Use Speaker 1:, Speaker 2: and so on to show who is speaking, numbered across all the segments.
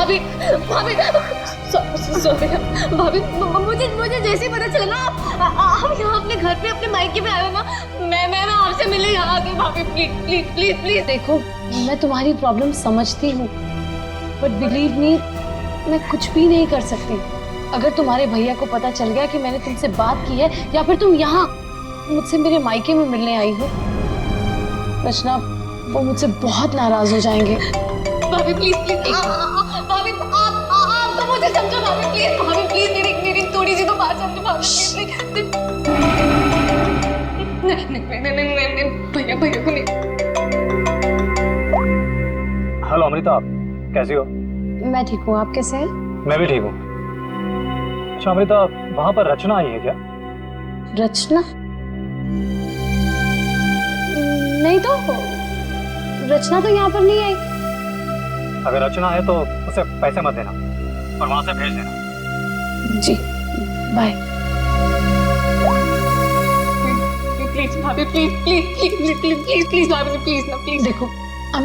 Speaker 1: भाभी भाभी भाभी मुझे जैसे ही पता चला ना आप यहाँ अपने घर पे अपने मायके में आए हो ना, मैं आपसे मिलने यहाँ आ गई। भाभी प्लीज प्लीज प्लीज प्लीज।
Speaker 2: देखो मैं तुम्हारी प्रॉब्लम समझती हूँ, बट बिलीव मी मैं कुछ भी नहीं कर सकती। अगर तुम्हारे भैया को पता चल गया कि मैंने तुमसे बात की है या फिर तुम यहाँ मुझसे मेरे मायके में मिलने आई हो, रचना वो मुझसे बहुत नाराज हो जाएंगे।
Speaker 1: भाभी प्लीज प्लीज भाभी आप तो मुझे समझो। भाभी प्लीज मेरी थोड़ी सी तो बात समझो। भाभी नहीं भैया को नहीं।
Speaker 3: हेलो अमृता, आप कैसी हो?
Speaker 2: मैं ठीक हूँ, आप कैसे हैं?
Speaker 3: मैं भी ठीक हूँ। अच्छा अमृता, वहां पर रचना आई है क्या?
Speaker 2: रचना? नहीं तो, रचना तो यहाँ पर नहीं आई।
Speaker 3: अगर रचना है तो उसे पैसे मत देना और वहां से भेज देना।
Speaker 2: जी बाय।
Speaker 1: प्लीज भाभी प्लीज भाभी प्लीज ना प्लीज।
Speaker 2: देखो आई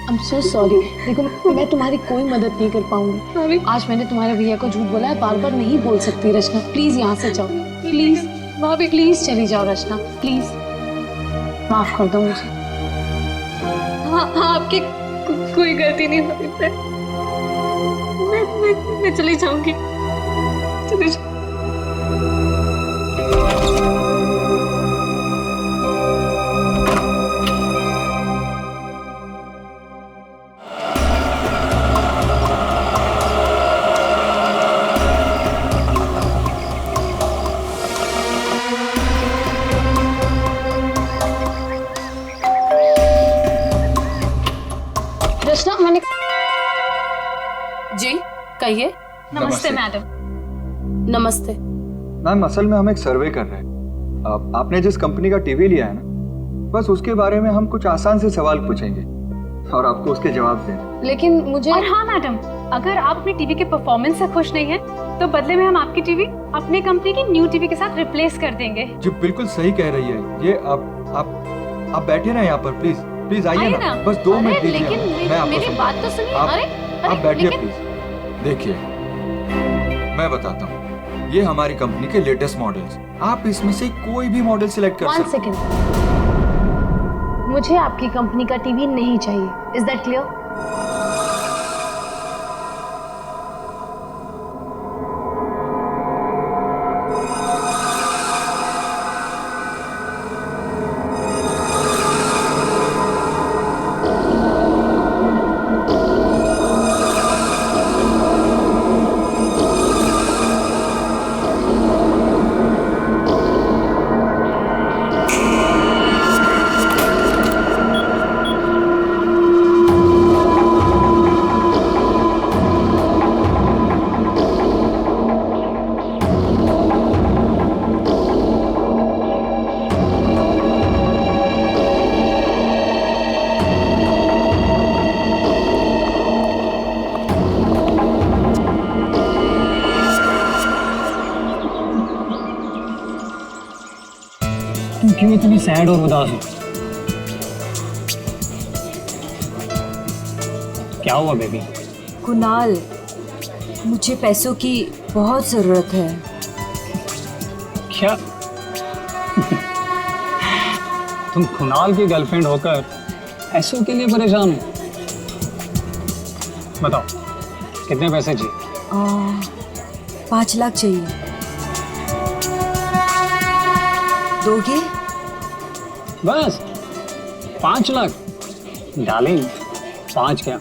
Speaker 2: एम सो सॉरी। देखो मैं तुम्हारी कोई मदद नहीं कर पाऊंगी। आज मैंने तुम्हारे भैया को झूठ बोला है, बार बार नहीं बोल सकती। रचना प्लीज यहाँ से जाओ, प्लीज भाभी प्लीज चली जाओ। रचना प्लीज माफ कर दो मुझे।
Speaker 1: हाँ आपकी कोई गलती नहीं भाभी। मैं चली जाऊंगी। चली जाऊंगी।
Speaker 2: रचना मैंने
Speaker 1: जी कहिए। नमस्ते मैडम।
Speaker 2: नमस्ते
Speaker 4: मैम, असल में हम एक सर्वे कर रहे हैं। आपने जिस कंपनी का टीवी लिया है ना, बस उसके बारे में हम कुछ आसान से सवाल पूछेंगे और आपको उसके जवाब देंगे।
Speaker 2: लेकिन मुझे
Speaker 5: और हाँ मैडम, अगर आप अपनी टीवी के परफॉर्मेंस से खुश नहीं हैं, तो बदले में हम आपकी टीवी अपने कंपनी की न्यू टीवी के साथ रिप्लेस कर देंगे।
Speaker 4: जी बिल्कुल सही कह रही है ये। आप बैठे ना यहाँ पर, प्लीज प्लीज आइए ना, बस 2 मिनट दीजिए।
Speaker 2: लेकिन
Speaker 4: मैं आपको
Speaker 2: मेरी बात तो सुनिए।
Speaker 4: आप बैठिए प्लीज। देखिए मैं बताता हूँ, ये हमारी कंपनी के लेटेस्ट मॉडल्स। आप इसमें से कोई भी मॉडल सिलेक्ट कर सकते हैं।
Speaker 2: 1 सेकेंड, मुझे आपकी कंपनी का टीवी नहीं चाहिए। Is that clear?
Speaker 3: तुम क्यों इतनी सैड और उदास हो? क्या हुआ बेबी?
Speaker 6: कुणाल, मुझे पैसों की बहुत जरूरत है।
Speaker 3: क्या तुम कुणाल की गर्लफ्रेंड होकर पैसों के लिए परेशान हो? बताओ कितने पैसे चाहिए?
Speaker 6: 5 लाख चाहिए। दोगे?
Speaker 3: बस 5 लाख? डार्लिंग 5 क्या,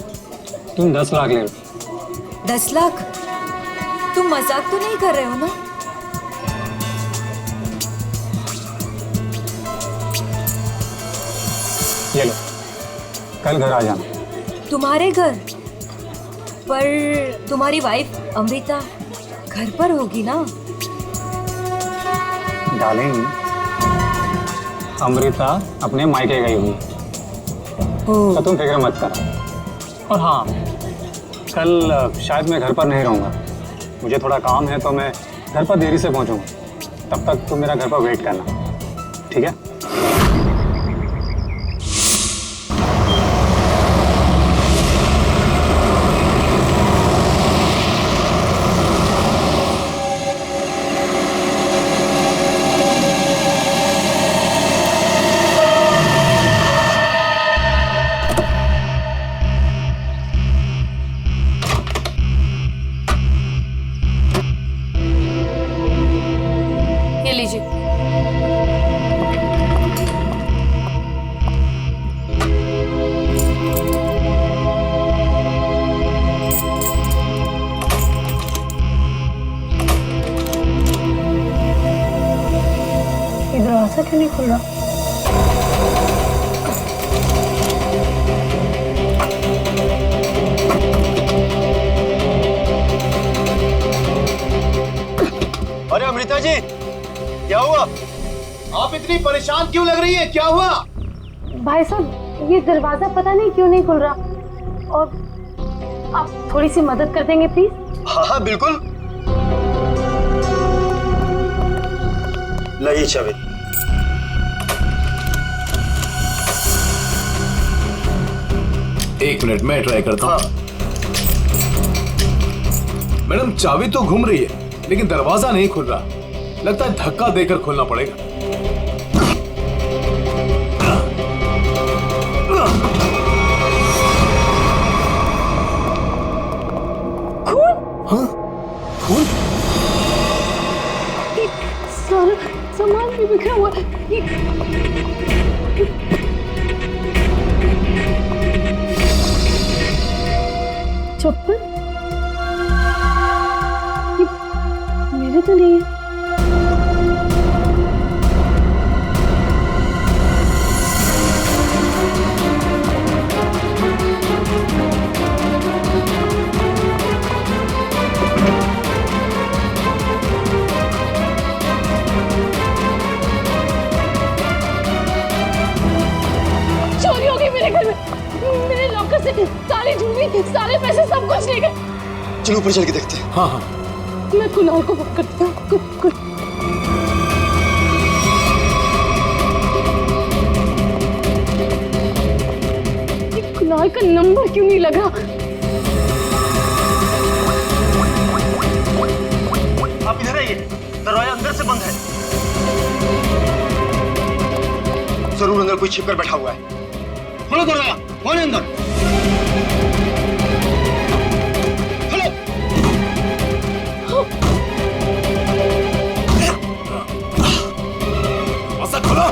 Speaker 3: तुम 10 लाख ले लो।
Speaker 6: 10 लाख? तुम मजाक तो नहीं कर रहे हो ना?
Speaker 3: ये लो, कल घर आ जाना।
Speaker 6: तुम्हारे घर? पर तुम्हारी वाइफ अमृता घर पर होगी ना?
Speaker 3: डार्लिंग अमृता अपने मायके गई हुई, तो तुम फिक्र मत करो। और हाँ, कल शायद मैं घर पर नहीं रहूँगा, मुझे थोड़ा काम है, तो मैं घर पर देरी से पहुँचूँगा। तब तक तुम मेरा घर पर वेट करना, ठीक है?
Speaker 2: क्यों नहीं खुल रहा?
Speaker 7: अरे अमृता जी, क्या हुआ? आप इतनी परेशान क्यों लग रही है? क्या हुआ?
Speaker 2: भाई साहब, ये दरवाजा पता नहीं क्यों नहीं खुल रहा, और आप थोड़ी सी मदद कर देंगे प्लीज?
Speaker 7: हाँ हाँ बिल्कुल। लाइए चाबी।
Speaker 8: एक मिनट मैं ट्राई करता हूँ।
Speaker 7: हाँ।
Speaker 8: मैडम चाबी तो घूम रही है लेकिन दरवाजा नहीं खुल रहा। लगता है धक्का देकर खोलना पड़ेगा।
Speaker 2: सारा सामान भी बिखरा हुआ है। चप्पल ये मेरे तो नहीं है। चोरी हो गई मेरे घर में। मेरे लॉकर से सारी ज्वेलरी, सारे पैसे, सब कुछ ले गए।
Speaker 7: चलो ऊपर चल के देखते हैं।
Speaker 8: हाँ हाँ।
Speaker 2: मैं कुणाल को बुक करता हूँ। ये कुणाल का नंबर क्यों नहीं लगा?
Speaker 7: आप इधर आइए, दरवाजा अंदर से बंद है। जरूर अंदर कोई छिपकर बैठा हुआ है। खोलो दरवाजा, कौन है अंदर? खोलो।
Speaker 8: ऐसा खोलो।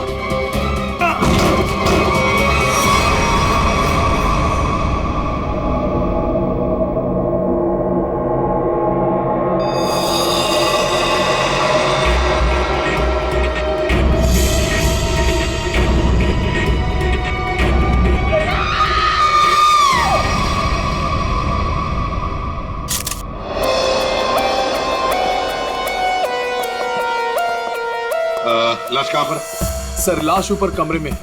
Speaker 9: लाश कहाँ पर?
Speaker 8: सर लाश ऊपर कमरे में है।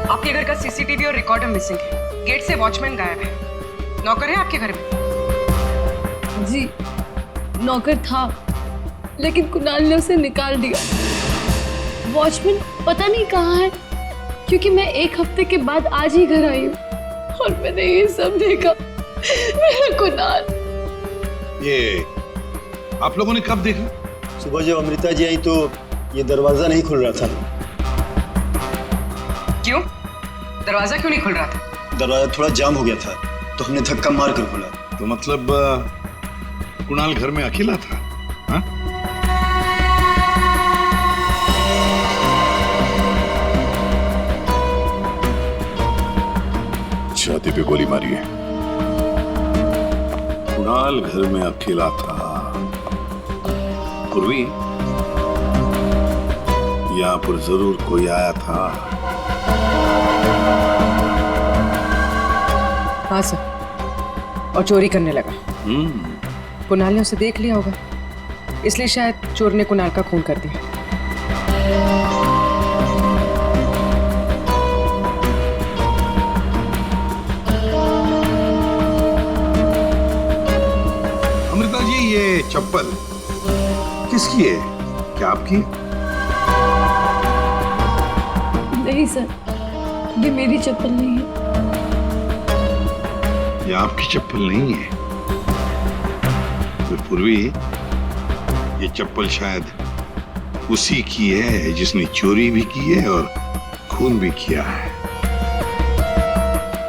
Speaker 10: आपके घर का सीसीटीवी और रिकॉर्डर मिसिंग है। गेट से वॉचमैन गायब है। नौकर है आपके घर में?
Speaker 2: जी नौकर था, लेकिन कुणाल ने उसे निकाल दिया। वॉचमैन पता नहीं कहाँ है, क्योंकि मैं एक हफ्ते के बाद आज ही घर आई हूँ और मैंने ये सब देखा। मेरा कुणाल।
Speaker 9: ये आप लोगों ने कब देखा?
Speaker 7: सुबह जब अमृता जी आई तो ये दरवाजा नहीं खुल रहा था।
Speaker 10: क्यों? दरवाजा क्यों नहीं खुल रहा था?
Speaker 7: दरवाजा थोड़ा जाम हो गया था तो हमने धक्का मार कर खोला।
Speaker 9: तो मतलब कुणाल घर में अकेला था? हाँ? छाती पे गोली मारी है। कुणाल घर में अकेला था। पूर्वी, यहाँ पर जरूर कोई आया था।
Speaker 10: हाँ सर, और चोरी करने लगा। कुणाल ने उसे देख लिया होगा, इसलिए शायद चोर ने कुणाल का खून कर दिया।
Speaker 9: अमृता जी, ये चप्पल किसकी है? क्या आपकी?
Speaker 2: नहीं सर, ये मेरी चप्पल नहीं है।
Speaker 9: ये आपकी चप्पल नहीं है? तो पूर्वी, ये चप्पल शायद उसी की है जिसने चोरी भी की है और खून भी किया है।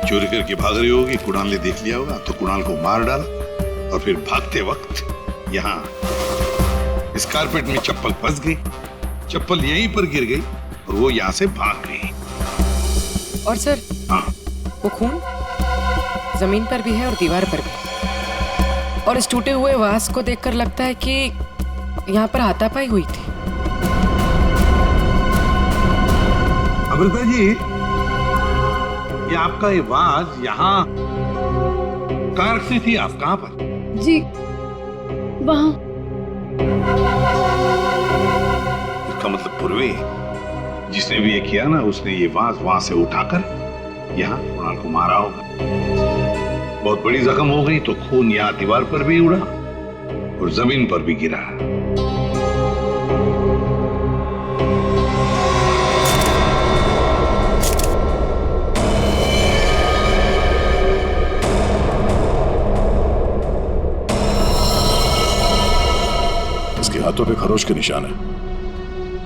Speaker 9: चोरी करके भाग रही होगी, कुणाल ने देख लिया होगा तो कुणाल को मार डाला और फिर भागते वक्त यहाँ इस कारपेट में चप्पल फंस गई। चप्पल यहीं पर गिर गई और वो यहाँ से भाग गई।
Speaker 10: और सर,
Speaker 9: हाँ,
Speaker 10: वो खून? जमीन पर भी है और दीवार पर भी। और इस टूटे हुए वास को देखकर लगता है कि यहाँ पर हाथापाई हुई थी।
Speaker 9: अमृता जी, ये आपका ये वाज यहाँ कार से थी, आप कहाँ पर?
Speaker 2: जी वहाँ।
Speaker 9: इसका मतलब पूर्वी जिसने भी ये किया ना, उसने ये वाज वहां से उठाकर यहाँ कुणाल को मारा होगा। बहुत बड़ी जख्म हो गई तो खून यहाँ दीवार पर भी उड़ा और जमीन पर भी गिरा।
Speaker 8: इसके हाथों पे खरोच के निशान है,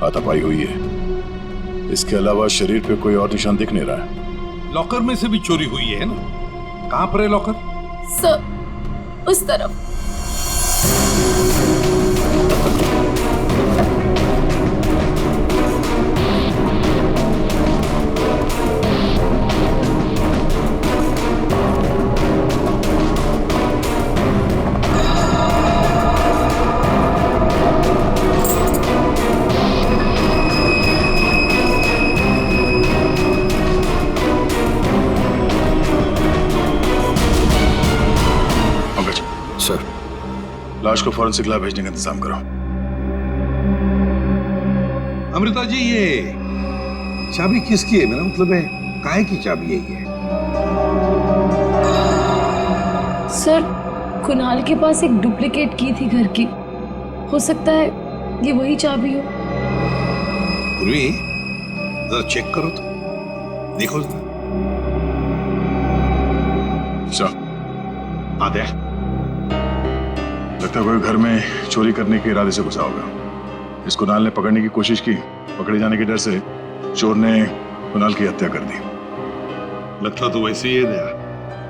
Speaker 8: हाथापाई हुई है। इसके अलावा शरीर पे कोई और निशान दिख नहीं रहा है।
Speaker 9: लॉकर में से भी चोरी हुई है ना? कहां पर है लॉकर?
Speaker 1: सर उस तरफ।
Speaker 8: सर, लाश को फौरन सिखला भेजने का इंतजाम करो।
Speaker 9: अमृता जी, ये चाबी किसकी है? मेरा मतलब है काहे की चाबी है ये?
Speaker 2: सर कुणाल के पास एक डुप्लीकेट की थी घर की, हो सकता है ये वही चाबी हो।
Speaker 9: पूर्वी, जरा चेक करो तो, देखो जरा। हाँ देख,
Speaker 8: लगता है कोई घर में चोरी करने के इरादे से घुसा होगा। इस कुणाल ने पकड़ने की कोशिश की, पकड़े जाने के डर से चोर ने कुणाल की हत्या कर दी।
Speaker 9: लगता तो वैसे ही है दया,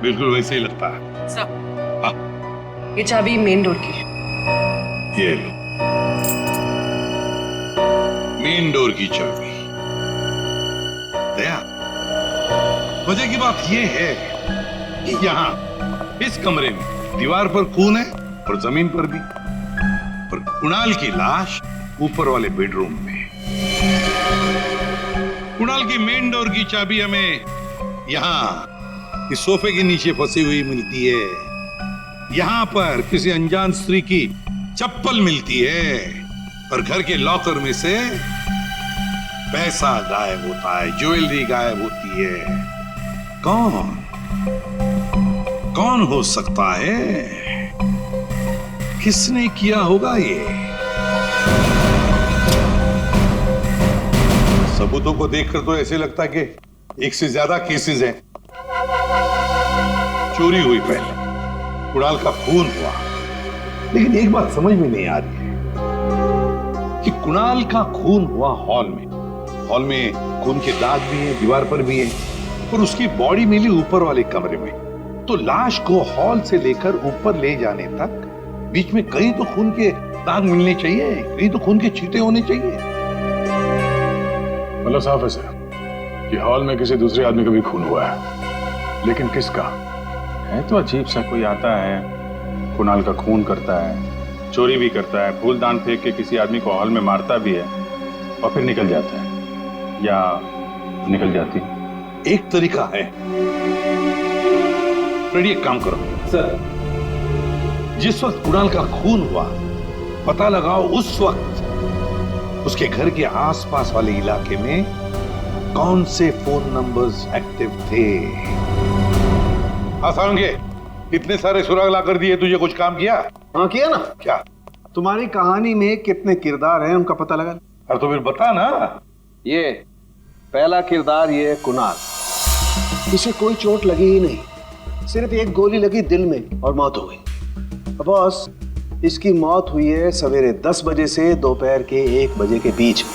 Speaker 9: बिल्कुल वैसे ही लगता है। हाँ,
Speaker 10: ये चाबी मेन डोर की है।
Speaker 9: ये लो, मेन डोर की चाबी। दया, मजे की बात ये है कि यहाँ इस कमरे में दीवार पर खून है और जमीन पर भी, और कुणाल की लाश ऊपर वाले बेडरूम में। कुणाल की मेन डोर की चाबी हमें यहाँ इस सोफे के नीचे फंसी हुई मिलती है। यहाँ पर किसी अनजान स्त्री की चप्पल मिलती है और घर के लॉकर में से पैसा गायब होता है, ज्वेलरी गायब होती है। कौन हो सकता है? किसने किया होगा ये? सबूतों को देखकर तो ऐसे लगता है कि एक से ज्यादा केसेस हैं। चोरी हुई पहले, कुणाल का खून हुआ, लेकिन एक बात समझ में नहीं आ रही है कि कुणाल का खून हुआ हॉल में। हॉल में खून के दाग भी हैं, दीवार पर भी है, और उसकी बॉडी मिली ऊपर वाले कमरे में। तो लाश को हॉल से लेकर ऊपर ले जाने तक बीच में कहीं तो खून के दाग मिलने चाहिए, कहीं तो खून के छींटे होने चाहिए।
Speaker 8: मतलब साफ है सर कि हॉल में किसी दूसरे आदमी का भी खून हुआ है, लेकिन किसका
Speaker 3: है? तो अजीब सा कोई आता है, कुणाल का खून करता है, चोरी भी करता है, फूलदान फेंक के किसी आदमी को हॉल में मारता भी है और फिर निकल जाता है या निकल जाती।
Speaker 9: एक तरीका है, फ्रेडी एक काम करो सर, जिस वक्त कुणाल का खून हुआ पता लगाओ उस वक्त उसके घर के आसपास वाले इलाके में कौन से फोन नंबर्स एक्टिव थे। आसानगे, इतने सारे सुराग ला कर दिए, तुझे कुछ काम किया?
Speaker 7: हाँ किया ना।
Speaker 9: क्या?
Speaker 7: तुम्हारी कहानी में कितने किरदार हैं उनका पता लगा।
Speaker 9: अरे तो फिर बता ना।
Speaker 7: ये पहला किरदार, ये कुणाल, इसे कोई चोट लगी ही नहीं, सिर्फ एक गोली लगी दिल में और मौत हो गई। बॉस, इसकी मौत हुई है सवेरे 10 बजे से दोपहर के 1 बजे के बीच में।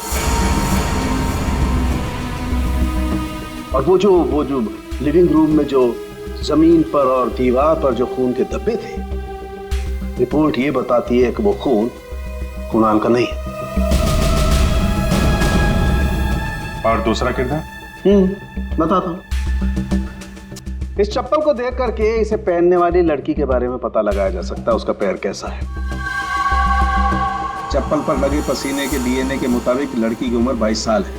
Speaker 7: और वो जो लिविंग रूम में जो जमीन पर और दीवार पर जो खून के धब्बे थे, रिपोर्ट ये बताती है कि वो खून कुणाल का नहीं है।
Speaker 3: और दूसरा किरदार?
Speaker 7: बताता हूं। इस चप्पल को देख करके इसे पहनने वाली लड़की के बारे में पता लगाया जा सकता है उसका पैर कैसा है। चप्पल पर लगे पसीने के डीएनए के मुताबिक लड़की की उम्र 22 साल है।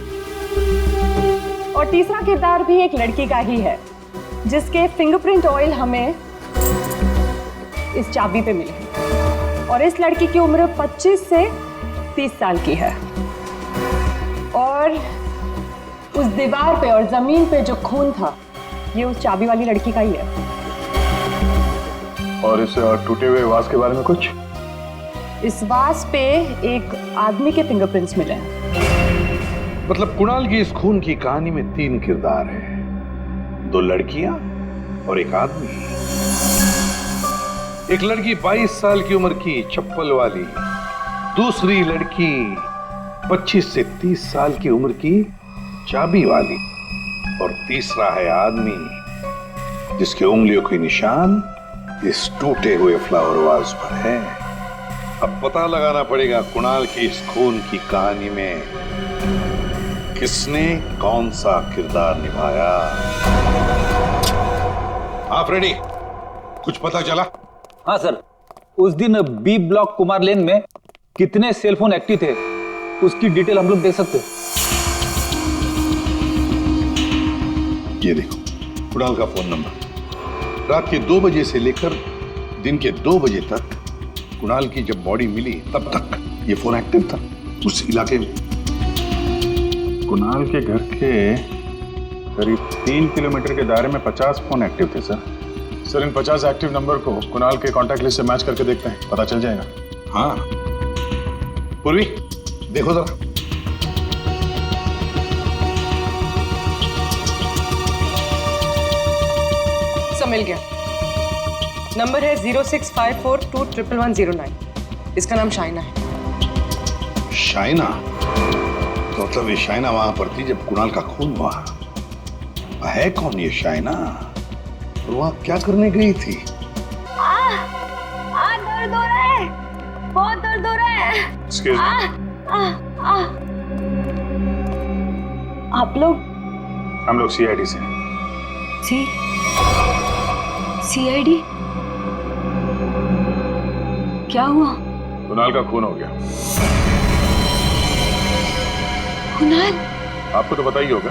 Speaker 11: और तीसरा किरदार भी एक लड़की का ही है जिसके फिंगरप्रिंट ऑयल हमें इस चाबी पे मिले और इस लड़की की उम्र 25 से 30 साल की है और उस दीवार पे और जमीन पे जो खून था ये उस चाबी वाली लड़की का ही है।
Speaker 8: और इस टूटे हुए वास के बारे में कुछ?
Speaker 11: इस वास पे एक आदमी के फिंगरप्रिंट्स मिले हैं।
Speaker 9: मतलब कुणाल की इस खून की कहानी में 3 किरदार हैं, 2 लड़कियां और एक आदमी। एक लड़की 22 साल की उम्र की चप्पल वाली, दूसरी लड़की 25 से 30 साल की उम्र की चाबी वाली और तीसरा है आदमी जिसके उंगलियों के निशान इस टूटे हुए फ्लावर वाज पर है। अब पता लगाना पड़ेगा कुणाल की इस खून की कहानी में किसने कौन सा किरदार निभाया। आप रेडी? कुछ पता चला?
Speaker 12: हाँ सर, उस दिन बी ब्लॉक कुमार लेन में कितने सेलफोन एक्टिव थे उसकी डिटेल हम लोग देख सकते हैं।
Speaker 9: ये देखो कुणाल का फोन नंबर। रात के 2 बजे से लेकर दिन के 2 बजे तक कुणाल की जब बॉडी मिली तब तक ये फोन एक्टिव था उस इलाके में।
Speaker 8: कुणाल के घर के करीब 3 किलोमीटर के दायरे में 50 फोन एक्टिव थे सर। सर इन 50 एक्टिव नंबर को कुणाल के कॉन्टैक्ट लिस्ट से मैच करके देखते हैं, पता चल जाएगा।
Speaker 9: हाँ पूर्वी देखो जरा।
Speaker 10: मिल गया। नंबर है 0654211109। इसका नाम शाइना है।
Speaker 9: शाइना? तो मतलब ये शाइना वहां पर थी जब कुणाल का खून हुआ। है कौन ये शाइना और वहां क्या करने गई थी?
Speaker 1: दर्द हो रहा है, बहुत दर्द हो रहा है।
Speaker 8: Excuse me.
Speaker 11: आप लोग?
Speaker 8: हम लोग CID से हैं।
Speaker 6: CID? क्या हुआ?
Speaker 8: कुणाल का खून हो गया।
Speaker 6: कुणाल?
Speaker 8: आपको तो पता ही होगा,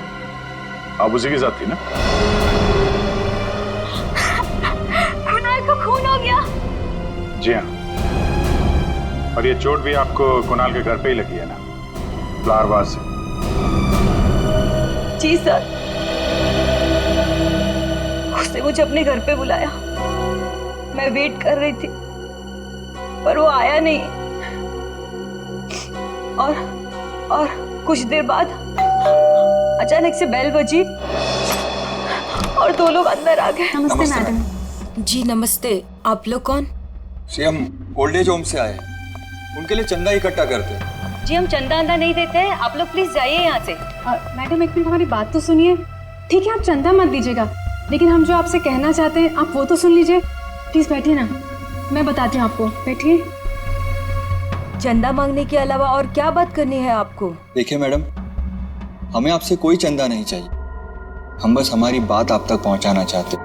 Speaker 8: आप उसी के साथ थी ना?
Speaker 1: कुणाल का खून हो गया?
Speaker 8: जी हाँ, और ये चोट भी आपको कुणाल के घर पे ही लगी है ना, फ्लावर वाज से?
Speaker 11: जी सर, उसने मुझे अपने घर पे बुलाया। मैं वेट कर रही थी पर वो आया नहीं और कुछ देर बाद अचानक से बेल बजी और 2 लोग अंदर आ गए।
Speaker 6: नमस्ते मैडम। जी नमस्ते। आप लोग कौन?
Speaker 4: जी हम ओल्ड एज होम से आए, उनके लिए चंदा इकट्ठा करते हैं।
Speaker 11: जी हम चंदा अंदा नहीं देते हैं, आप लोग प्लीज जाइए यहाँ से।
Speaker 5: मैडम एक मिनट हमारी बात तो सुनिए। ठीक है आप चंदा मत दीजिएगा, लेकिन हम जो आपसे कहना चाहते हैं आप वो तो सुन लीजिए। प्लीज बैठिए ना, मैं बताती हूँ आपको। बैठिए।
Speaker 6: चंदा मांगने के अलावा और क्या बात करनी है आपको?
Speaker 4: देखिए मैडम, हमें आपसे कोई चंदा नहीं चाहिए, हम बस हमारी बात आप तक पहुंचाना चाहते।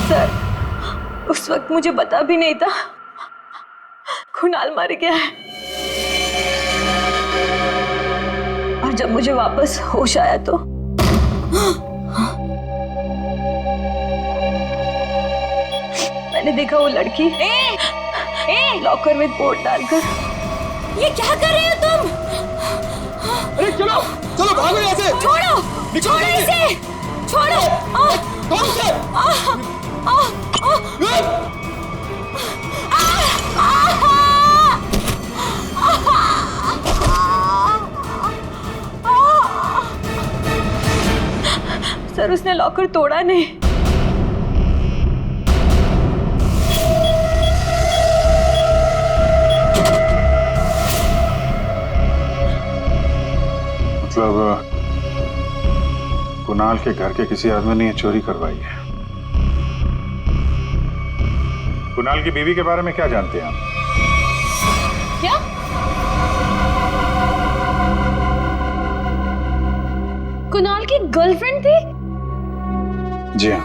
Speaker 11: सर उस वक्त मुझे पता भी नहीं था कुणाल मर गया है, और जब मुझे वापस होश आया तो मैंने देखा वो लड़की लॉकर में बोर्ड डालकर।
Speaker 6: ये क्या कर रहे हो तुम?
Speaker 4: अरे चलो चलो भागो यहाँ से।
Speaker 6: छोड़ो छोड़ो इसे, छोड़ो।
Speaker 4: कौन से?
Speaker 11: सर उसने लॉकर तोड़ा नहीं।
Speaker 8: मतलब कुणाल के घर के किसी आदमी ने ये चोरी करवाई है। कुणाल की बीवी के बारे में क्या जानते हैं आप?
Speaker 11: क्या?
Speaker 2: कुणाल की गर्लफ्रेंड थी?
Speaker 8: जी हाँ,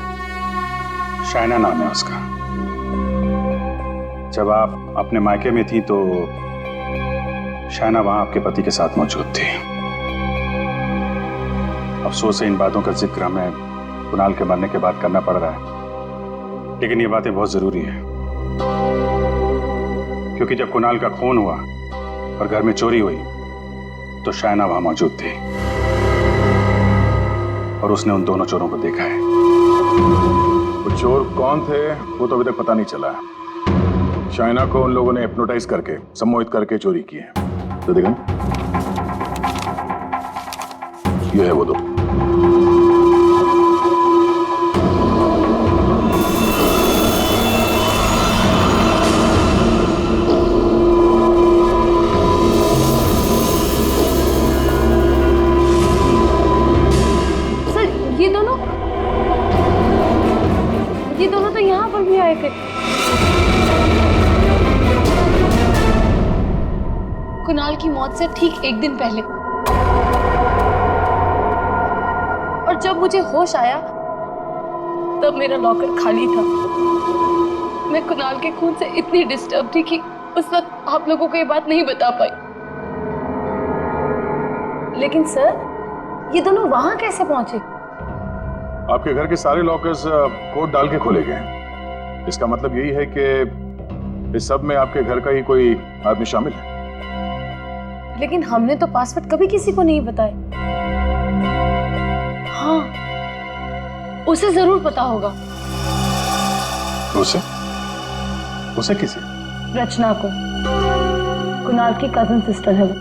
Speaker 8: शाइना नाम है उसका। जब आप अपने मायके में थी तो शाइना वहां आपके पति के साथ मौजूद थी। अफसोस है इन बातों का जिक्र हमें कुणाल के मरने के बाद करना पड़ रहा है, लेकिन ये बातें बहुत जरूरी है क्योंकि जब कुणाल का खून हुआ और घर में चोरी हुई तो शाइना वहां मौजूद थी और उसने उन दोनों चोरों को देखा है। वो चोर कौन थे वो तो अभी तक पता नहीं चला है। शाइना को उन लोगों ने हिप्नोटाइज करके, सम्मोहित करके चोरी की है। तो देखा, ये है वो दो।
Speaker 2: ये दोनों तो यहाँ पर भी आए थे। कुणाल की मौत से ठीक एक दिन पहले। और जब मुझे होश आया तब मेरा लॉकर खाली था। मैं कुणाल के खून से इतनी डिस्टर्ब थी कि उस वक्त आप लोगों को ये बात नहीं बता पाई। लेकिन सर, ये दोनों वहां कैसे पहुंचे?
Speaker 8: आपके घर के सारे लॉकर्स कोड डाल के खोले गए हैं। इसका मतलब यही है कि इस सब में आपके घर का ही कोई आदमी शामिल है।
Speaker 2: लेकिन हमने तो पासवर्ड कभी किसी को नहीं बताया। हाँ, उसे जरूर पता होगा।
Speaker 8: उसे? उसे किसे?
Speaker 2: रचना को। कुणाल की कजन सिस्टर है वो।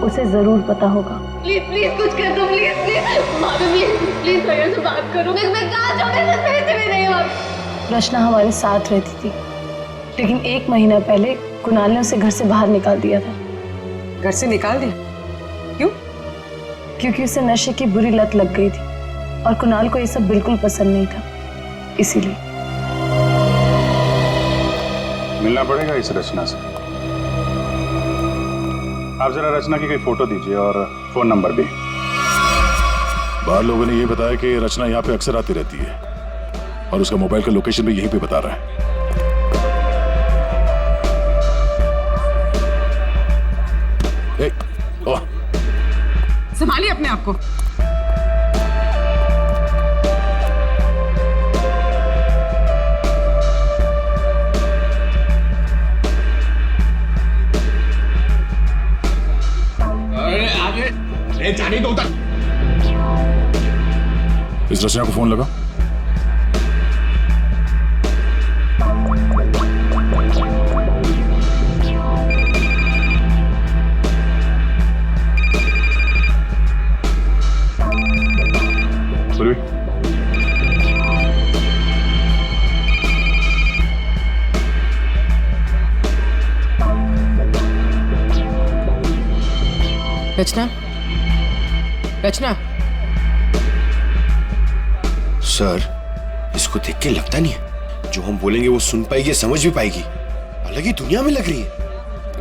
Speaker 2: उसे जरूर पता होगा।
Speaker 1: प्लीज प्लीज कुछ कर दो, प्लीज प्लीज भाभी, प्लीज प्लीज भैया से बात करो। मैं कहाँ जाऊँ, मैं पैसे भी नहीं भाभी।
Speaker 2: रचना हमारे साथ रहती थी, लेकिन 1 महीना पहले कुणाल ने उसे घर से बाहर निकाल दिया था।
Speaker 10: घर से निकाल दिया? क्यों?
Speaker 2: क्योंकि उसे नशे की बुरी लत लग गई थी और कुणाल को ये सब बिल्कुल पसंद नहीं था, इसीलिए।
Speaker 8: मिलना पड़ेगा इस रचना से। आप जरा रचना की कोई फोटो दीजिए और फोन नंबर भी।
Speaker 13: बाहर लोगों ने ये बताया कि रचना यहाँ पे अक्सर आती रहती है और उसका मोबाइल का लोकेशन भी यहीं पे बता रहा है।
Speaker 10: संभालिए अपने आप को।
Speaker 13: जाने दो तक। इस रचना को फोन लगा।
Speaker 10: रचना, रचना।
Speaker 14: सर, इसको देख के लगता नहीं है जो हम बोलेंगे वो सुन पाएगी, समझ भी पाएगी। अलग ही दुनिया में लग रही है।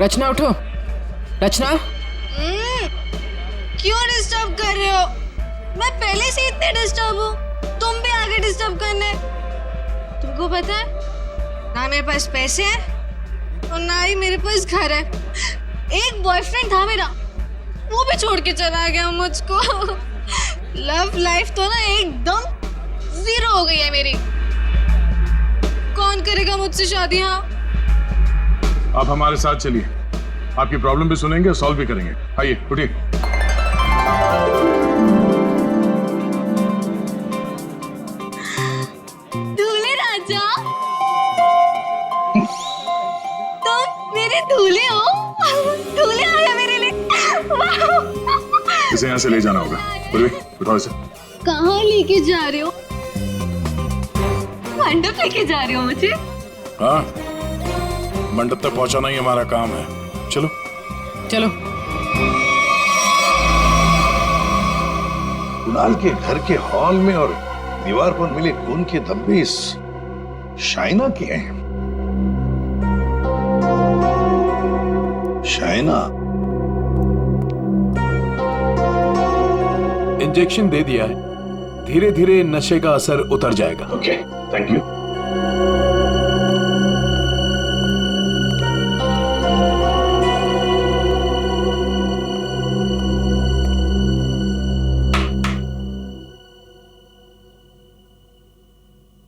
Speaker 10: रचना उठो। रचना,
Speaker 1: क्यों डिस्टर्ब कर रहे हो? मैं पहले से इतने डिस्टर्ब हूँ, तुम भी आगे डिस्टर्ब करने। तुमको पता है ना, मेरे पास पैसे हैं और ना ही मेरे पास घर है। एक बॉयफ्रेंड था मेरा, वो भी छोड़ के चला गया मुझको। लव लाइफ तो ना एकदम 0 हो गई है मेरी। कौन करेगा मुझसे शादी? हाँ,
Speaker 8: आप हमारे साथ चलिए, आपकी प्रॉब्लम भी सुनेंगे और सॉल्व भी करेंगे। आइए, उठिए।
Speaker 1: दूल्हे राजा, तुम मेरे दूल्हे हो। दूल्हे आ गया मेरे लिए।
Speaker 8: इसे यहाँ से ले जाना होगा। उठाओ इसे।
Speaker 1: कहाँ लेके जा रहे हो? मंडप लेके जा रहे हो मुझे?
Speaker 13: हाँ, मंडप तक पहुंचाना ही हमारा काम है। चलो
Speaker 10: चलो।
Speaker 9: कुणाल के घर के हॉल में और दीवार पर मिले खून के धब्बे इस शाइना के हैं। शाइना,
Speaker 15: इंजेक्शन दे दिया है, धीरे धीरे नशे का असर उतर जाएगा।
Speaker 8: Okay, thank you.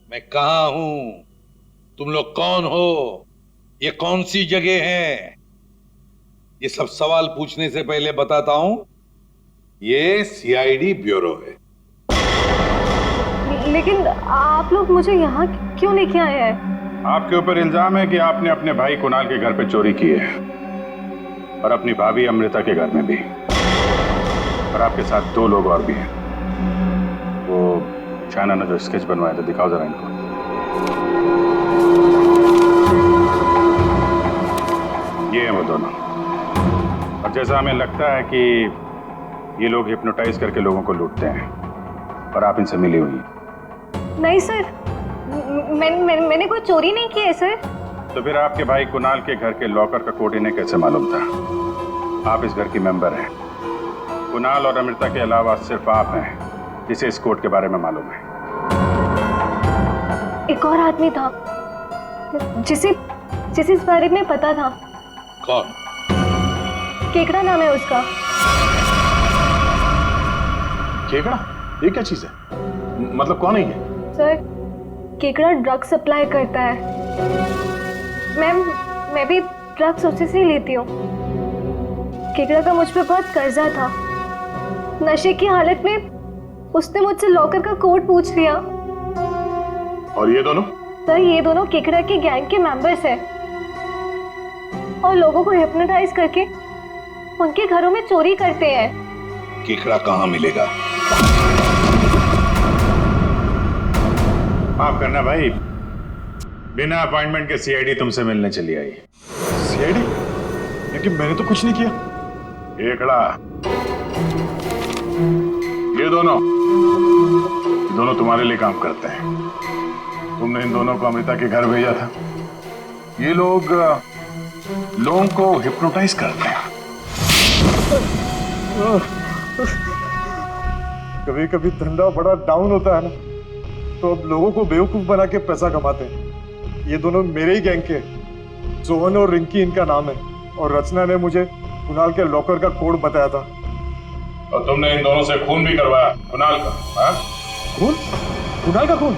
Speaker 9: मैं कहाँ हूं? तुम लोग कौन हो? ये कौन सी जगह है? ये सब सवाल पूछने से पहले बताता हूं, ये सीआईडी ब्यूरो है।
Speaker 5: लेकिन आप लोग मुझे यहाँ क्यों लेके आए हैं?
Speaker 8: आपके ऊपर इल्जाम है कि आपने अपने भाई कुणाल के घर पे चोरी की है, और अपनी भाभी अमृता के घर में भी, और आपके साथ 2 लोग और भी हैं। वो चाइना ने जो स्केच बनवाया था, दिखाओ जरा इनको। ये हैं वो दोनों। और जैसा हमें लगता है कि ये लोग हिप्नोटाइज करके लोगों को लूटते हैं, और आप इनसे मिली हुई हैं।
Speaker 5: नहीं सर, मैंने कोई चोरी नहीं की है सर।
Speaker 8: तो फिर आपके भाई कुणाल के घर के लॉकर का कोड इन्हें कैसे मालूम था? आप इस घर की मेंबर हैं। कुणाल और अमृता के अलावा सिर्फ आप हैं जिसे इस कोड के बारे में मालूम है।
Speaker 5: एक और आदमी था जिसे इस बारे में पता था।
Speaker 9: कौन?
Speaker 5: केकड़ा नाम है उसका।
Speaker 8: केकड़ा? ये क्या चीज है? मतलब कौन है ये?
Speaker 5: सर, केकड़ा ड्रग सप्लाई करता है। मैं भी ड्रग्स उसी से लेती हूँ। केकड़ा का मुझ पे बहुत कर्जा था। नशे की हालत में उसने मुझसे लॉकर का कोड पूछ लिया।
Speaker 8: और ये दोनों?
Speaker 5: सर, ये दोनों केकड़ा के गैंग के मेंबर्स हैं और लोगों को हिप्नोटाइज करके उनके घरों में चोरी करते हैं।
Speaker 9: केकड़ा कहाँ मिलेगा?
Speaker 8: माफ करना भाई, बिना अपॉइंटमेंट के सीआईडी तुमसे मिलने चली आई। सीआईडी? लेकिन मैंने तो कुछ नहीं किया। केकड़ा, ये दोनों तुम्हारे लिए काम करते हैं। तुमने इन दोनों को अमृता के घर भेजा था। ये लोग लोगों को हिप्नोटाइज करते हैं।
Speaker 16: कभी कभी धंधा बड़ा डाउन होता है ना, तो अब लोगों को बेवकूफ बना के पैसा कमाते हैं। ये दोनों मेरे ही गैंग के, सोहन और रिंकी इनका नाम है, और रचना ने मुझे कुणाल के लॉकर का कोड बताया था।
Speaker 8: और तुमने इन दोनों से खून भी करवाया कुणाल का? हाँ?
Speaker 16: खून? कुणाल का खून?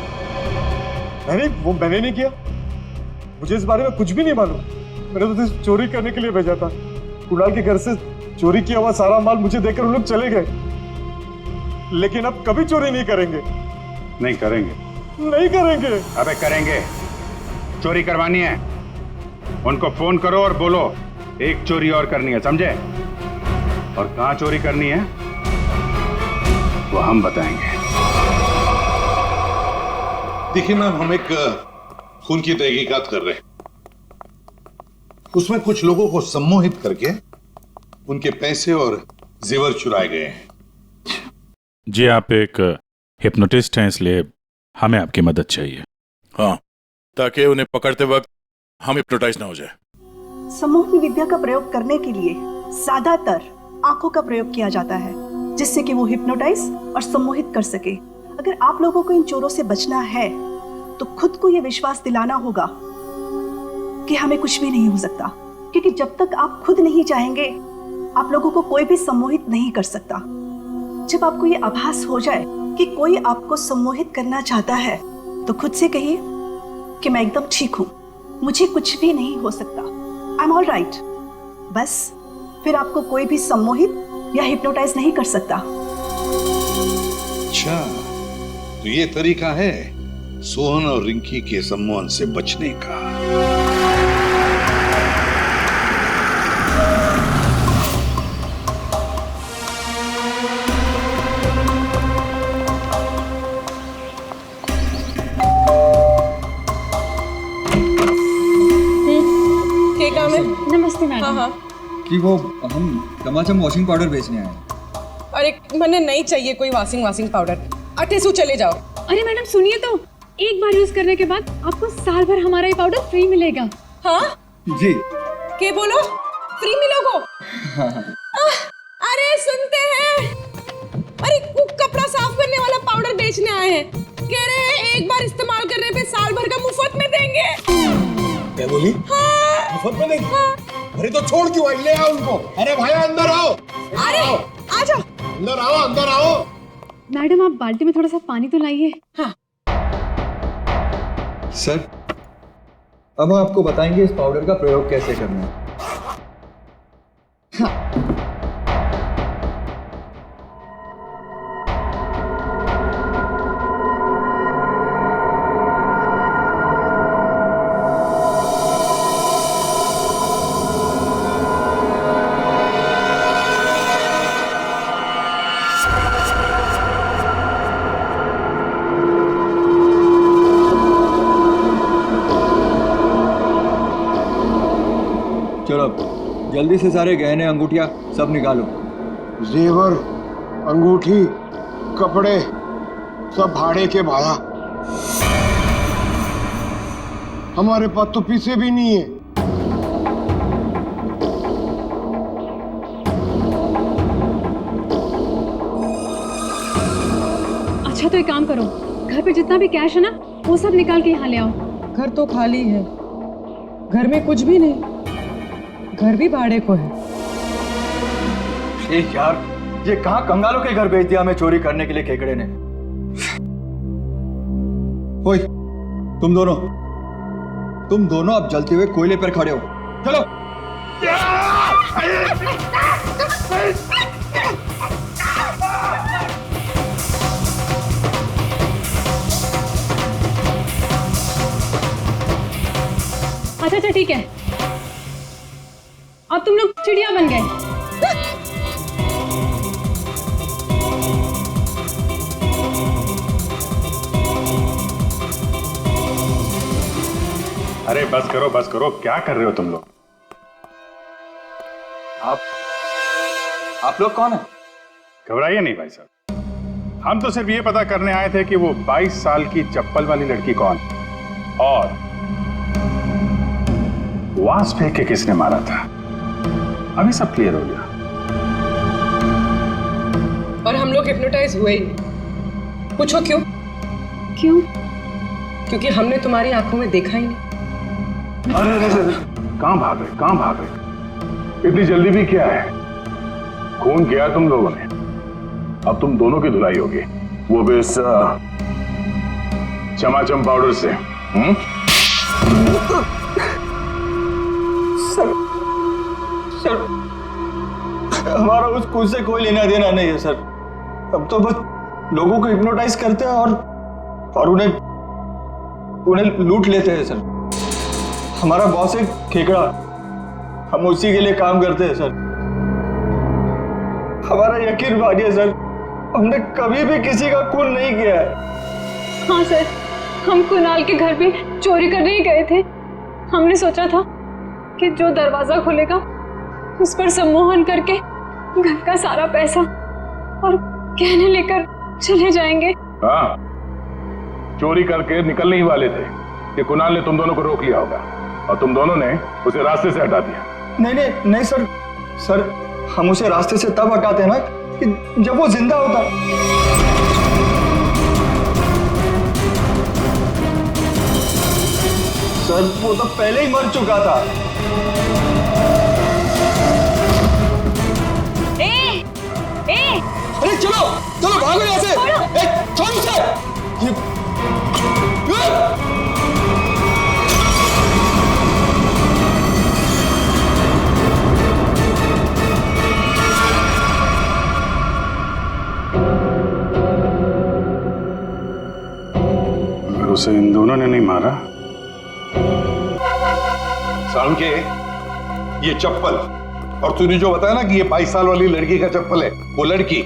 Speaker 16: मैंने नहीं किया। मुझे इस बारे में कुछ भी नहीं मालूम। मैंने तो सिर्फ चोरी करने के लिए भेजा था। कुणाल के घर से चोरी किया हुआ सारा माल मुझे देकर उन लोग चले गए। लेकिन अब कभी चोरी नहीं करेंगे।
Speaker 8: नहीं करेंगे?
Speaker 16: नहीं करेंगे।
Speaker 8: अबे करेंगे। चोरी करवानी है, उनको फोन करो और बोलो एक चोरी और करनी है, समझे? और कहाँ चोरी करनी है वो हम बताएंगे।
Speaker 9: देखिए मैम, हम एक खून की तहकीकात कर रहे हैं। उसमें कुछ लोगों को सम्मोहित करके उनके पैसे और जेवर चुराए गए हैं।
Speaker 13: जी, आप एक हिप्नोटिस्ट हैं, इसलिए हमें आपकी मदद चाहिए।
Speaker 14: हाँ, ताकि उन्हें पकड़ते वक्त हम हिप्नोटाइज ना हो जाए।
Speaker 17: सम्मोहन विद्या का प्रयोग करने के लिए ज्यादातर आंखों का प्रयोग किया जाता है, जिससे कि वो हिप्नोटाइज और सम्मोहित कर सके। अगर आप लोगों को इन चोरों से बचना है तो खुद को ये विश्वास दिलाना होगा कि हमें कुछ भी नहीं हो सकता, क्योंकि जब तक आप खुद नहीं चाहेंगे आप लोगों को कोई भी सम्मोहित नहीं कर सकता। जब आपको ये आभास हो जाए कि कोई आपको सम्मोहित करना चाहता है तो खुद से कहिए कि मैं एकदम ठीक हूँ, मुझे कुछ भी नहीं हो सकता, आई एम ऑल राइट। बस फिर आपको कोई भी सम्मोहित या हिप्नोटाइज नहीं कर सकता।
Speaker 9: अच्छा, तो ये तरीका है सोहन और रिंकी के सम्मोहन से बचने का।
Speaker 11: नमस्ते मैडम। हाँ,
Speaker 4: कि वो हम चमाचम वॉशिंग पाउडर बेचने आए हैं।
Speaker 10: अरे मैंने नहीं चाहिए कोई वॉशिंग पाउडर। अटेसू चले जाओ।
Speaker 5: अरे मैडम सुनिए तो, एक बार यूज करने के बाद आपको साल भर हमारा ये पाउडर फ्री मिलेगा।
Speaker 10: हाँ
Speaker 4: जी।
Speaker 10: क्या बोलो? फ्री मिलोगो?
Speaker 4: हाँ।
Speaker 10: अरे सुनते हैं, अरे कुक्का
Speaker 18: बनने वाला पाउडर बेचने आए हैं। कह रहे हैं एक बार इस्तेमाल करने पे साल भर का मुफ्त में देंगे।
Speaker 14: क्या बोली?
Speaker 18: हाँ।
Speaker 14: मुफ्त में देंगे? अरे तो छोड़ क्यों आई? ले आओ उनको। अरे भाई अंदर आओ।
Speaker 18: अरे आजा।
Speaker 14: अंदर आओ, अंदर आओ।
Speaker 5: मैडम आप बाल्टी में थोड़ा सा पानी तो लाइए।
Speaker 18: हाँ।
Speaker 4: सर, अब हम आपको बताएंगे इस पाउडर का प्रयोग कैसे करना है। चलो जल्दी से सारे गहने अंगूठियां सब निकालो।
Speaker 14: जेवर, अंगूठी, कपड़े सब भाड़े के भाड़ा। हमारे पास तो पैसे भी नहीं है।
Speaker 5: अच्छा तो एक काम करो, घर पे जितना भी कैश है ना वो सब निकाल के यहाँ ले आओ।
Speaker 10: घर तो खाली है, घर में कुछ भी नहीं, घर भी भाड़े को है।
Speaker 4: यार ये कहाँ कंगालों के घर भेज दिया हमें चोरी करने के लिए केकड़े ने। ओए तुम दोनों अब जलते हुए कोयले पर खड़े हो। चलो।
Speaker 5: अच्छा ठीक है, अब तुम लोग चिड़िया बन गए।
Speaker 8: अरे बस करो, क्या कर रहे हो तुम लोग?
Speaker 4: आप लोग कौन है?
Speaker 8: घबराइए नहीं भाई साहब, हम तो सिर्फ ये पता करने आए थे कि वो 22 साल की चप्पल वाली लड़की कौन और वास फेंक के किसने मारा था। अभी सब क्लियर हो गया।
Speaker 10: और हम लोग हिप्नोटाइज हुए ही। पूछो क्यों? क्योंकि हमने तुम्हारी आंखों में देखा ही नहीं।
Speaker 8: अरे कहां भाग रहे? इतनी जल्दी भी क्या है? खून किया तुम लोगों ने, अब तुम दोनों की धुलाई होगी, वो भी इस चमाचम पाउडर से।
Speaker 4: सर हमारा उस खून से कोई लेना देना नहीं है सर। अब तो बस लोगों को हिप्नोटाइज करते हैं और उन्हें लूट लेते हैं सर। हमारा बॉस है खेकड़ा, हम उसी के लिए काम करते हैं सर। हमारा यकीन मानिए सर, हमने कभी भी किसी का खून नहीं किया है।
Speaker 5: हाँ सर, हम कुणाल के घर भी चोरी करने ही गए थे। हमने सोचा था कि जो दरवाजा खुलेगा उस पर सम्मोहन करके घर का सारा पैसा और गहने लेकर चले जाएंगे।
Speaker 8: हाँ, चोरी करके निकलने ही वाले थे कि कुणाल ने तुम दोनों को रोक लिया होगा और तुम दोनों ने उसे रास्ते से हटा दिया।
Speaker 4: नहीं सर, हम उसे रास्ते से तब हटाते हैं ना कि जब वो जिंदा होता। सर वो तो पहले ही मर चुका था। अरे चलो भागो यहाँ से। छोड़ उसे।
Speaker 8: अगर उसे इन दोनों ने नहीं मारा।
Speaker 9: सालुंके, ये चप्पल और तूने जो बताया ना कि ये 22 साल वाली लड़की का चप्पल है, वो लड़की,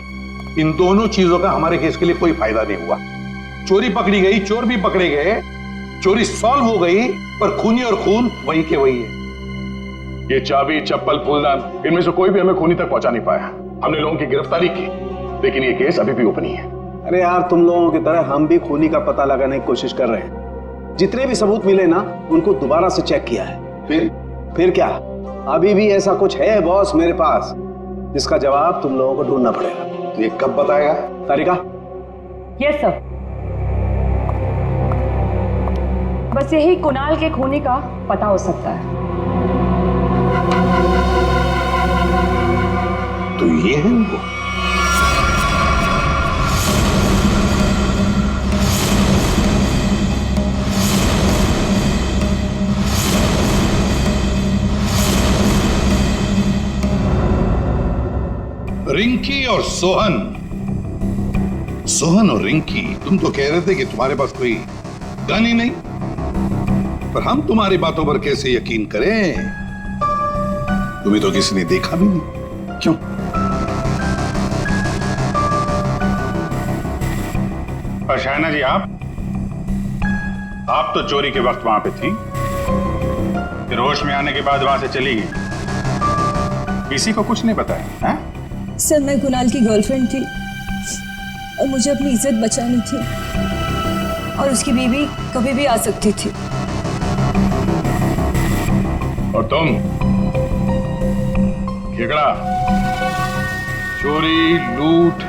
Speaker 9: इन दोनों चीजों का हमारे केस के लिए कोई फायदा नहीं हुआ। चोरी पकड़ी गई, चोर भी पकड़े गए, चोरी सॉल्व हो गई, पर खूनी और खून वही के वही है।
Speaker 8: ये चाबी, चप्पल, फूलदान, इनमें से कोई भी हमें खूनी तक पहुंचा नहीं पाया। हमने लोगों की गिरफ्तारी की, लेकिन ये केस अभी भी ओपन ही है।
Speaker 7: अरे यार, तुम लोगों की तरह हम भी खूनी का पता लगाने की कोशिश कर रहे हैं। जितने भी सबूत मिले ना, उनको दोबारा से चेक किया है। फिर क्या, अभी भी ऐसा कुछ है बॉस मेरे पास, जिसका जवाब तुम लोगों को ढूंढना पड़ेगा।
Speaker 9: ये कब बताएगा?
Speaker 7: तारिका,
Speaker 11: यस सर। बस यही कुणाल के खूनी का पता हो सकता है।
Speaker 9: तो ये है वो। रिंकी और सोहन। सोहन और रिंकी, तुम तो कह रहे थे कि तुम्हारे पास कोई गन ही नहीं, पर हम तुम्हारी बातों पर कैसे यकीन करें? तुम्हें तो किसी ने देखा भी नहीं। क्यों?
Speaker 8: और शायना जी, आप तो चोरी के वक्त वहां पे थी, फिर होश में आने के बाद वहां से चली गई, किसी को कुछ नहीं बताया? हैं?
Speaker 6: सर, मैं कुणाल की गर्लफ्रेंड थी और मुझे अपनी इज्जत बचानी थी, और उसकी बीवी कभी भी आ सकती थी।
Speaker 8: और तुम खेकड़ा, चोरी, लूट,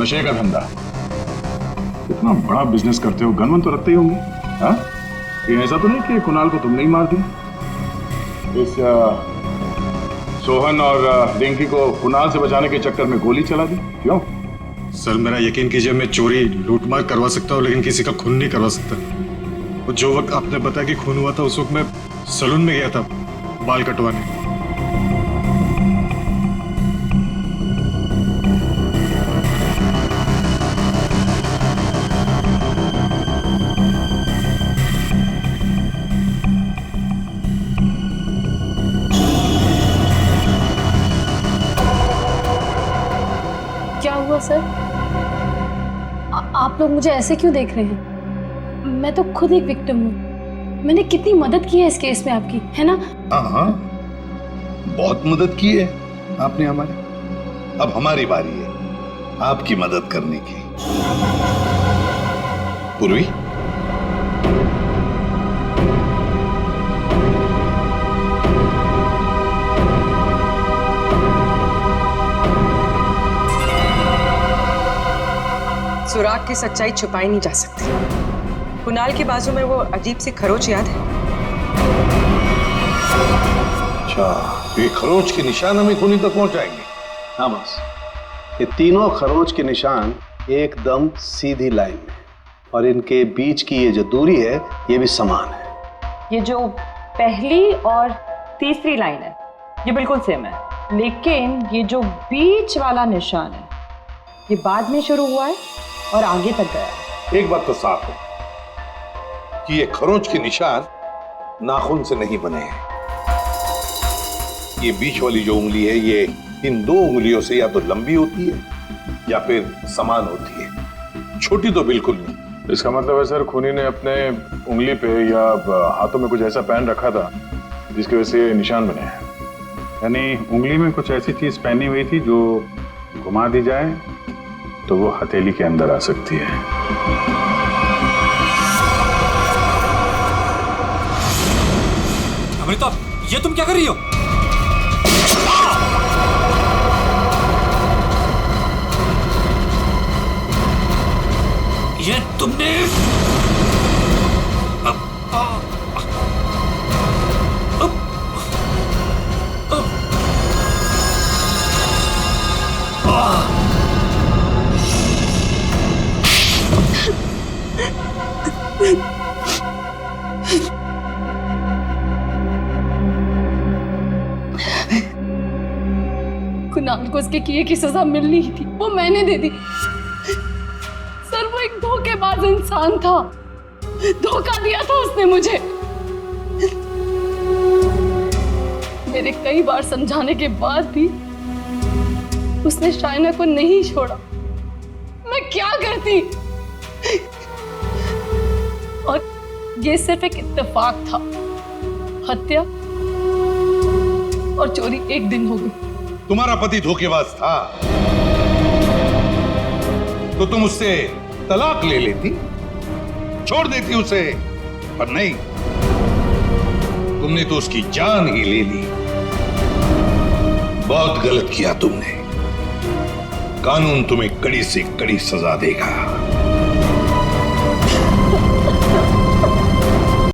Speaker 8: नशे का धंधा, इतना बड़ा बिजनेस करते हो, गन वन तो रखते ही होंगे। हाँ, ये ऐसा तो नहीं कि कुणाल को तुमने ही मार दिया? इस सोहन और रिंकी को कुणाल से बचाने के चक्कर में गोली चला दी, क्यों?
Speaker 16: सर, मेरा यकीन कीजिए, मैं चोरी लूटमार करवा सकता हूँ, लेकिन किसी का खून नहीं करवा सकता। और जो वक्त आपने बताया कि खून हुआ था, उस वक्त मैं सैलून में गया था बाल कटवाने।
Speaker 2: क्या हुआ सर? आप लोग मुझे ऐसे क्यों देख रहे हैं? मैं तो खुद एक विक्टिम हूँ। मैंने कितनी मदद की है इस केस में आपकी, है ना?
Speaker 9: हाँ, बहुत मदद की है आपने हमारी। अब हमारी बारी है आपकी मदद करने की। पूर्वी,
Speaker 10: सुराग की सच्चाई छुपाई नहीं जा सकती। कुणाल के बाजू में वो अजीब सी खरोच याद है?
Speaker 9: अच्छा, ये खरोच के निशान हमें खूनी तक पहुंचाएंगे?
Speaker 7: हाँ बस, ये तीनों खरोच के निशान एकदम सीधी लाइन में, और इनके बीच की ये जो दूरी है, ये भी समान है।
Speaker 11: ये जो पहली और तीसरी लाइन है, ये बिल्कुल सेम है, लेकिन ये जो बीच वाला निशान है, ये बाद में शुरू हुआ है और आगे तक गया है।
Speaker 9: एक बात तो साफ है कि ये खरोंच के निशान नाखून से नहीं बने हैं। ये बीच वाली जो उंगली है, ये इन दो उंगलियों से या तो लंबी होती है या फिर समान होती है, छोटी तो बिल्कुल नहीं।
Speaker 8: इसका मतलब है सर, खूनी ने अपने उंगली पे या हाथों में कुछ ऐसा पहन रखा था जिसकी वजह से निशान बने हैं। यानी उंगली में कुछ ऐसी चीज पहनी हुई थी जो घुमा दी जाए तो वो हथेली के अंदर आ सकती है।
Speaker 3: अमृता, ये तुम क्या कर रही हो? ये तुमने
Speaker 2: कुणाल को उसके किए की सजा मिलनी ही थी, वो मैंने दे दी। सर, वो एक धोखेबाज इंसान था, धोखा दिया था उसने मुझे। मेरे कई बार समझाने के बाद भी उसने शायना को नहीं छोड़ा। मैं क्या करती? और ये सिर्फ एक इत्तेफाक था। हत्या और चोरी एक दिन हो गई।
Speaker 9: तुम्हारा पति धोखेबाज था तो तुम उससे तलाक ले लेती, छोड़ देती उसे, पर नहीं, तुमने तो उसकी जान ही ले ली। बहुत गलत किया तुमने। कानून तुम्हें कड़ी से कड़ी सजा देगा।